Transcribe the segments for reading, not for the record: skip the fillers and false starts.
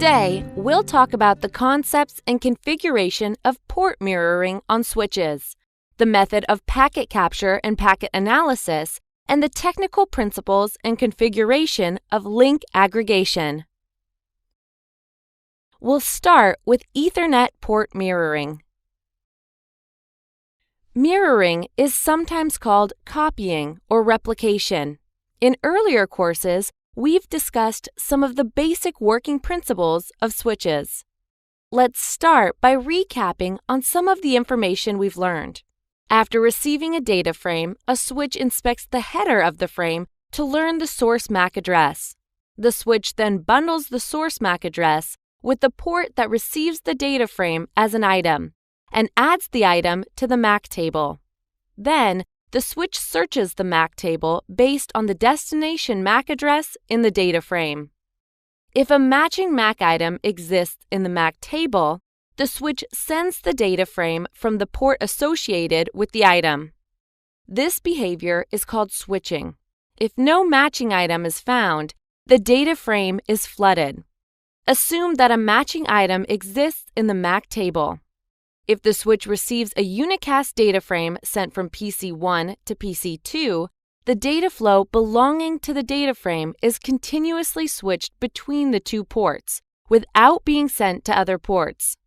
Today, we'll talk about the concepts and configuration of port mirroring on switches, the method of packet capture and packet analysis, and the technical principles and configuration of link aggregation. We'll start with Ethernet port mirroring. Mirroring is sometimes called copying or replication. In earlier courses, we've discussed some of the basic working principles of switches. Let's start by recapping on some of the information we've learned. After receiving a data frame, a switch inspects the header of the frame to learn the source MAC address. The switch then bundles the source MAC address with the port that receives the data frame as an item and adds the item to the MAC table. Then, the switch searches the MAC table based on the destination MAC address in the data frame. If a matching MAC item exists in the MAC table, the switch sends the data frame from the port associated with the item. This behavior is called switching. If no matching item is found, the data frame is flooded. Assume that a matching item exists in the MAC table. If the switch receives a unicast data frame sent from PC1 to PC2, the data flow belonging to the data frame is continuously switched between the two ports without being sent to other ports.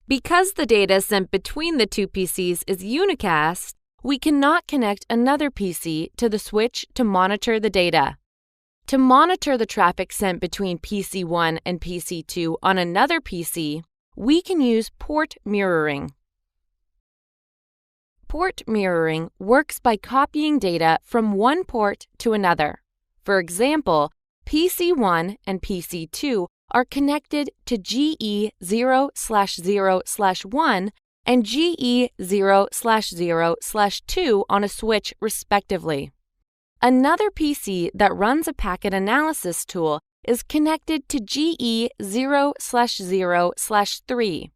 Because the data sent between the two PCs is unicast, we cannot connect another PC to the switch to monitor the data. To monitor the traffic sent between PC1 and PC2 on another PC, we can use port mirroring. Port mirroring works by copying data from one port to another. For example, PC1 and PC2 are connected to GE0/0/1 and GE0/0/2 on a switch respectively. Another PC that runs a packet analysis tool is connected to GE0/0/3.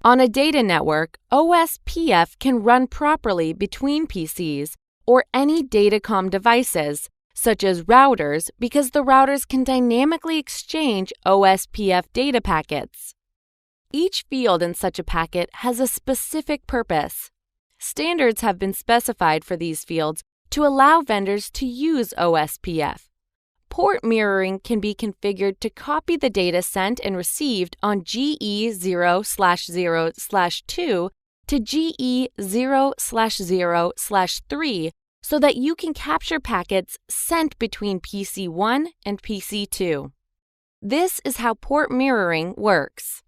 On a data network, OSPF can run properly between PCs or any datacom devices, such as routers, because the routers can dynamically exchange OSPF data packets. Each field in such a packet has a specific purpose. Standards have been specified for these fields to allow vendors to use OSPF. Port mirroring can be configured to copy the data sent and received on GE0/0/2 to GE0/0/3 so that you can capture packets sent between PC1 and PC2. This is how port mirroring works.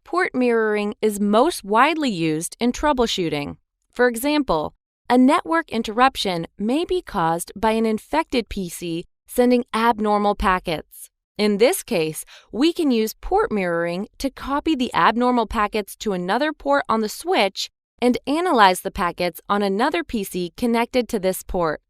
Port mirroring is most widely used in troubleshooting. For example, a network interruption may be caused by an infected PC sending abnormal packets. In this case, we can use port mirroring to copy the abnormal packets to another port on the switch and analyze the packets on another PC connected to this port.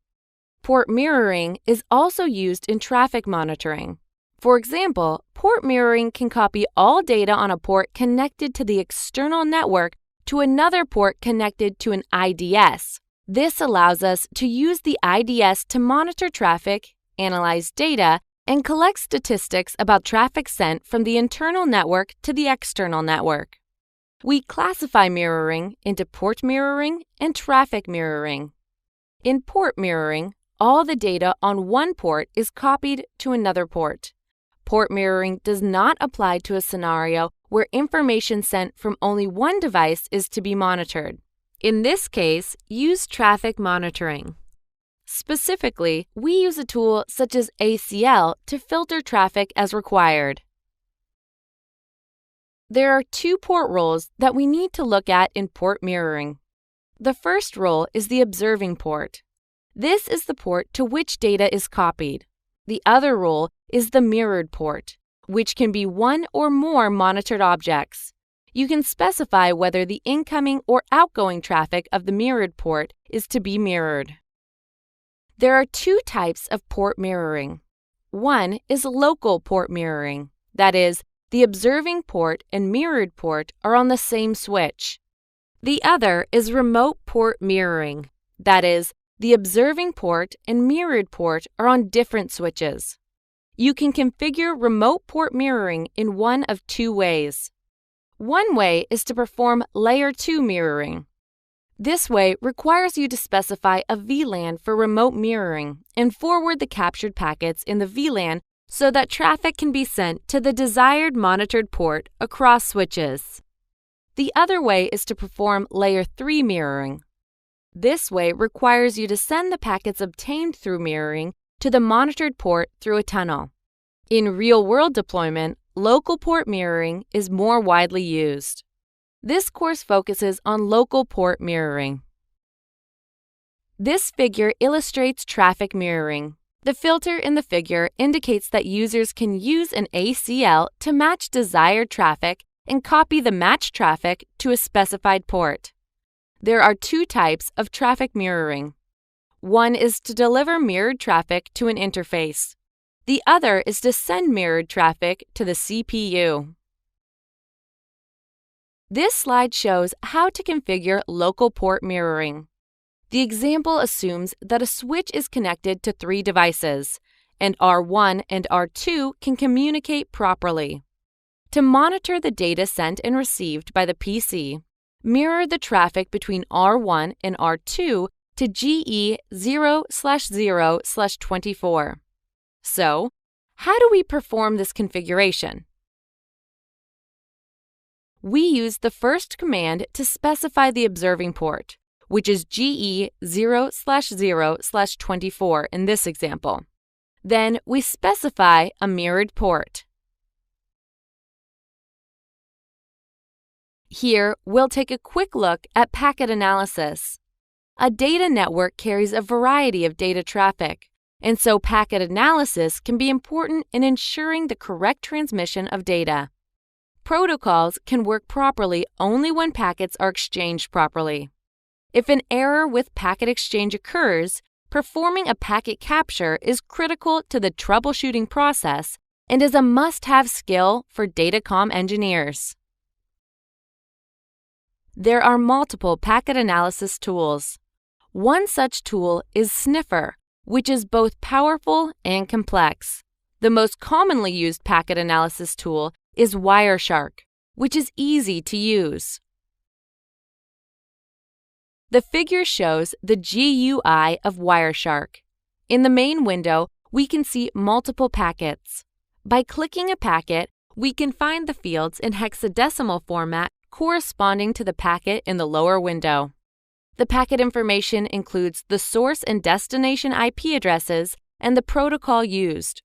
Port mirroring is also used in traffic monitoring. For example, port mirroring can copy all data on a port connected to the external network to another port connected to an IDS. This allows us to use the IDS to monitor traffic, analyze data, and collect statistics about traffic sent from the internal network to the external network. We classify mirroring into port mirroring and traffic mirroring. In port mirroring, all the data on one port is copied to another port. Port mirroring does not apply to a scenario where information sent from only one device is to be monitored. In this case, use traffic monitoring. Specifically, we use a tool such as ACL to filter traffic as required. There are two port roles that we need to look at in port mirroring. The first role is the observing port. This is the port to which data is copied. The other role is the mirrored port, which can be one or more monitored objects. You can specify whether the incoming or outgoing traffic of the mirrored port is to be mirrored. There are two types of port mirroring. One is local port mirroring. That is, the observing port and mirrored port are on the same switch. The other is remote port mirroring. That is, the observing port and mirrored port are on different switches. You can configure remote port mirroring in one of two ways. One way is to perform Layer 2 mirroring. This way requires you to specify a VLAN for remote mirroring and forward the captured packets in the VLAN so that traffic can be sent to the desired monitored port across switches. The other way is to perform Layer 3 mirroring. This way requires you to send the packets obtained through mirroring to the monitored port through a tunnel. In real-world deployment, local port mirroring is more widely used. This course focuses on local port mirroring. This figure illustrates traffic mirroring. The filter in the figure indicates that users can use an ACL to match desired traffic and copy the matched traffic to a specified port. There are two types of traffic mirroring. One is to deliver mirrored traffic to an interface. The other is to send mirrored traffic to the CPU. This slide shows how to configure local port mirroring. The example assumes that a switch is connected to 3 devices, and R1 and R2 can communicate properly. To monitor the data sent and received by the PC, mirror the traffic between R1 and R2 to GE 0/0/24. So, how do we perform this configuration? We use the first command to specify the observing port, which is GE 0/0/24 in this example. Then we specify a mirrored port. Here, we'll take a quick look at packet analysis. A data network carries a variety of data traffic, and so packet analysis can be important in ensuring the correct transmission of data. Protocols can work properly only when packets are exchanged properly. If an error with packet exchange occurs, performing a packet capture is critical to the troubleshooting process and is a must-have skill for datacom engineers. There are multiple packet analysis tools. One such tool is Sniffer, which is both powerful and complex. The most commonly used packet analysis tool is Wireshark, which is easy to use. The figure shows the GUI of Wireshark. In the main window, we can see multiple packets. By clicking a packet, we can find the fields in hexadecimal format corresponding to the packet in the lower window. The packet information includes the source and destination IP addresses and the protocol used.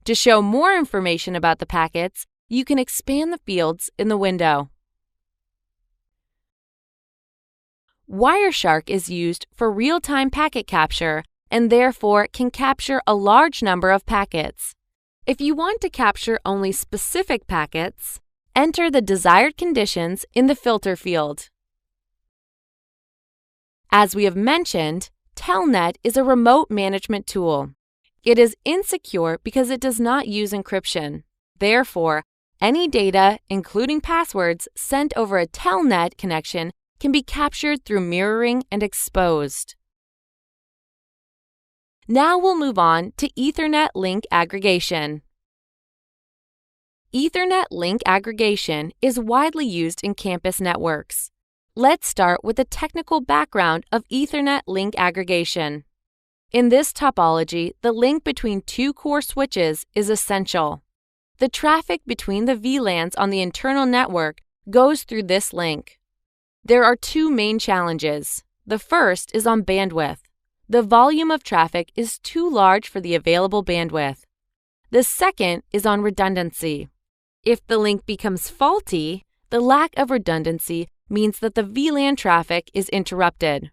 To show more information about the packets, you can expand the fields in the window. Wireshark is used for real-time packet capture and therefore can capture a large number of packets. If you want to capture only specific packets, enter the desired conditions in the filter field. As we have mentioned, Telnet is a remote management tool. It is insecure because it does not use encryption. Therefore, any data, including passwords, sent over a Telnet connection can be captured through mirroring and exposed. Now we'll move on to Ethernet link aggregation. Ethernet link aggregation is widely used in campus networks. Let's start with a technical background of Ethernet link aggregation. In this topology, the link between two core switches is essential. The traffic between the VLANs on the internal network goes through this link. There are two main challenges. The first is on bandwidth. The volume of traffic is too large for the available bandwidth. The second is on redundancy. If the link becomes faulty, the lack of redundancy means that the VLAN traffic is interrupted.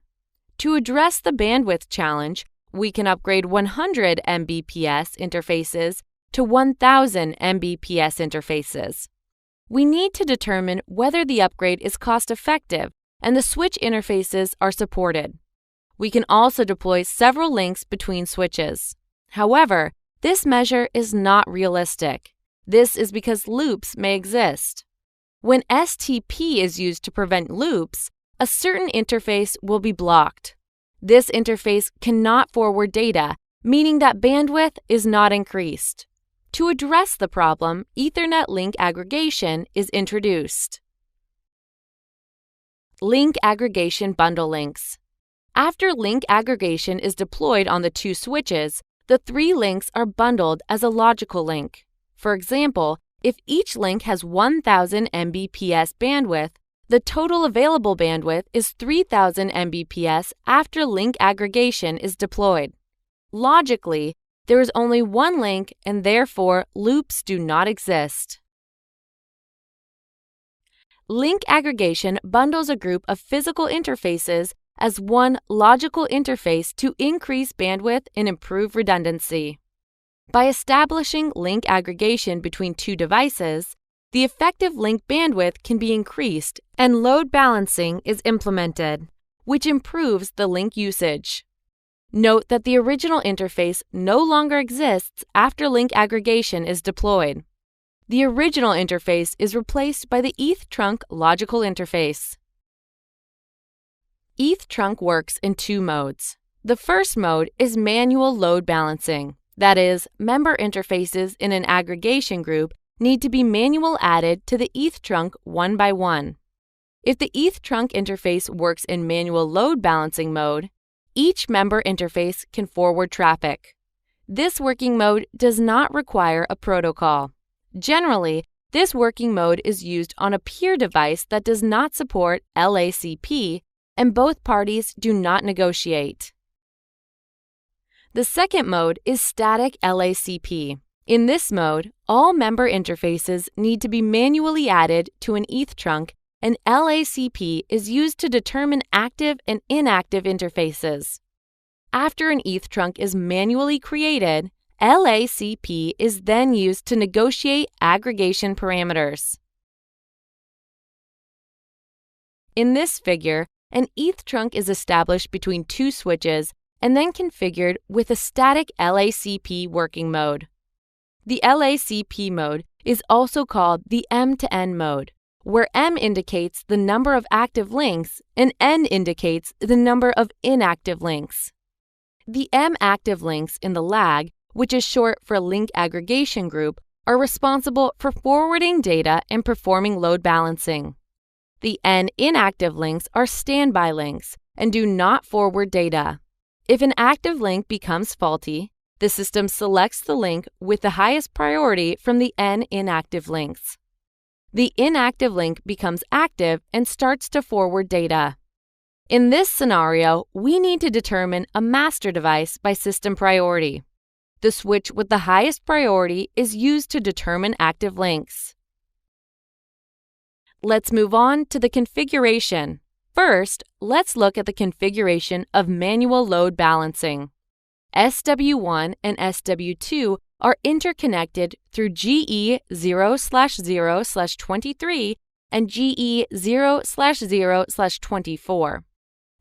To address the bandwidth challenge, we can upgrade 100 Mbps interfaces to 1000 Mbps interfaces. We need to determine whether the upgrade is cost-effective and the switch interfaces are supported. We can also deploy several links between switches. However, this measure is not realistic. This is because loops may exist. When STP is used to prevent loops, a certain interface will be blocked. This interface cannot forward data, meaning that bandwidth is not increased. To address the problem, Ethernet link aggregation is introduced. Link aggregation bundle links. After link aggregation is deployed on the two switches, the three links are bundled as a logical link. For example, if each link has 1000 Mbps bandwidth, the total available bandwidth is 3000 Mbps after link aggregation is deployed. Logically, there is only one link and therefore loops do not exist. Link aggregation bundles a group of physical interfaces as one logical interface to increase bandwidth and improve redundancy. By establishing link aggregation between two devices, the effective link bandwidth can be increased and load balancing is implemented, which improves the link usage. Note that the original interface no longer exists after link aggregation is deployed. The original interface is replaced by the ETH trunk logical interface. ETH trunk works in two modes. The first mode is manual load balancing. That is, member interfaces in an aggregation group need to be manually added to the ETH trunk one by one. If the ETH trunk interface works in manual load balancing mode, each member interface can forward traffic. This working mode does not require a protocol. Generally, this working mode is used on a peer device that does not support LACP and both parties do not negotiate. The second mode is static LACP. In this mode, all member interfaces need to be manually added to an ETH trunk, and LACP is used to determine active and inactive interfaces. After an ETH trunk is manually created, LACP is then used to negotiate aggregation parameters. In this figure, an ETH trunk is established between two switches and then configured with a static LACP working mode. The LACP mode is also called the M-to-N mode, where M indicates the number of active links and N indicates the number of inactive links. The M active links in the lag, which is short for link aggregation group, are responsible for forwarding data and performing load balancing. The N inactive links are standby links and do not forward data. If an active link becomes faulty, the system selects the link with the highest priority from the N inactive links. The inactive link becomes active and starts to forward data. In this scenario, we need to determine a master device by system priority. The switch with the highest priority is used to determine active links. Let's move on to the configuration. First, let's look at the configuration of manual load balancing. SW1 and SW2 are interconnected through GE0/0/23 and GE0/0/24.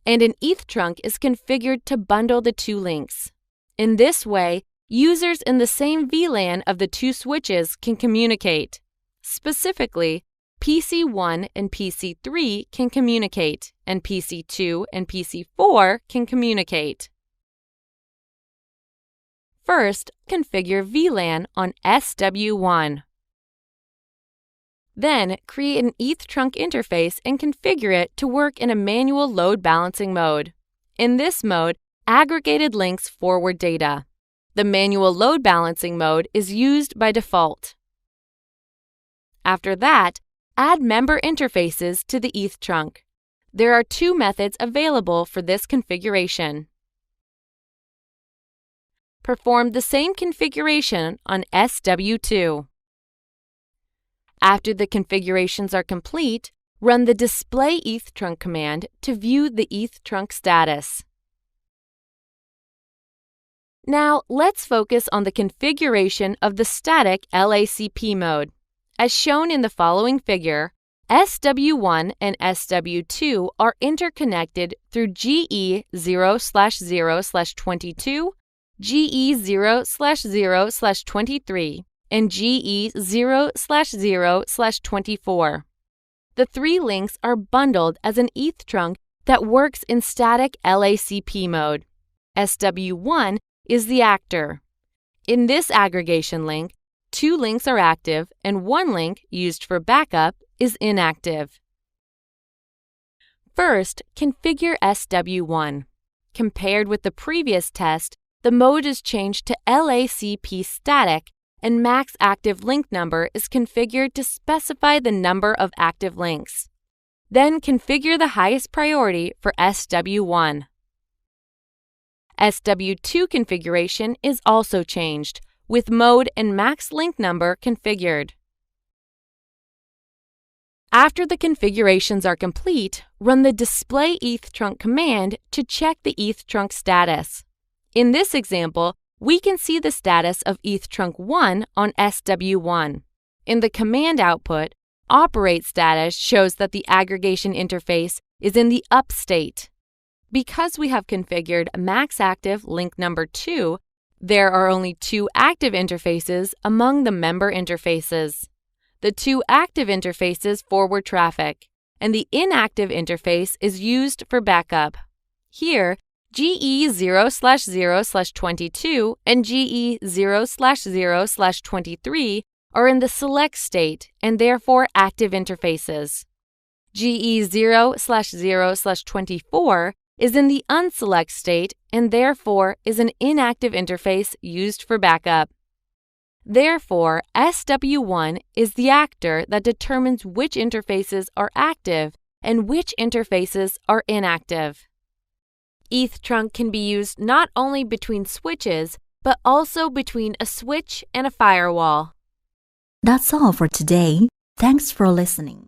And an ETH trunk is configured to bundle the two links. In this way, users in the same VLAN of the two switches can communicate. Specifically, PC1 and PC3 can communicate, and PC2 and PC4 can communicate. First, configure VLAN on SW1. Then, create an ETH trunk interface and configure it to work in a manual load balancing mode. In this mode, aggregated links forward data. The manual load balancing mode is used by default. After that, add member interfaces to the ETH trunk. There are two methods available for this configuration. Perform the same configuration on SW2. After the configurations are complete, run the Display ETH trunk command to view the ETH trunk status. Now, let's focus on the configuration of the static LACP mode. As shown in the following figure, SW1 and SW2 are interconnected through GE0/0/22, GE0/0/23, and GE0/0/24. The three links are bundled as an ETH trunk that works in static LACP mode. SW1 is the actor. In this aggregation link, 2 links are active and 1 link, used for backup, is inactive. First, configure SW1. Compared with the previous test, the mode is changed to LACP static, and max active link number is configured to specify the number of active links. Then configure the highest priority for SW1. SW2 configuration is also changed, with mode and max link number configured. After the configurations are complete, run the display ETH trunk command to check the ETH trunk status. In this example, we can see the status of ETH trunk 1 on SW1. In the command output, operate status shows that the aggregation interface is in the up state. Because we have configured max active link number 2, there are only 2 active interfaces among the member interfaces. The 2 active interfaces forward traffic, and the inactive interface is used for backup. Here, GE0/0/22 and GE0/0/23 are in the select state and therefore active interfaces. GE0/0/24 is in the unselect state and therefore is an inactive interface used for backup. Therefore, SW1 is the actor that determines which interfaces are active and which interfaces are inactive. ETH trunk can be used not only between switches, but also between a switch and a firewall. That's all for today. Thanks for listening.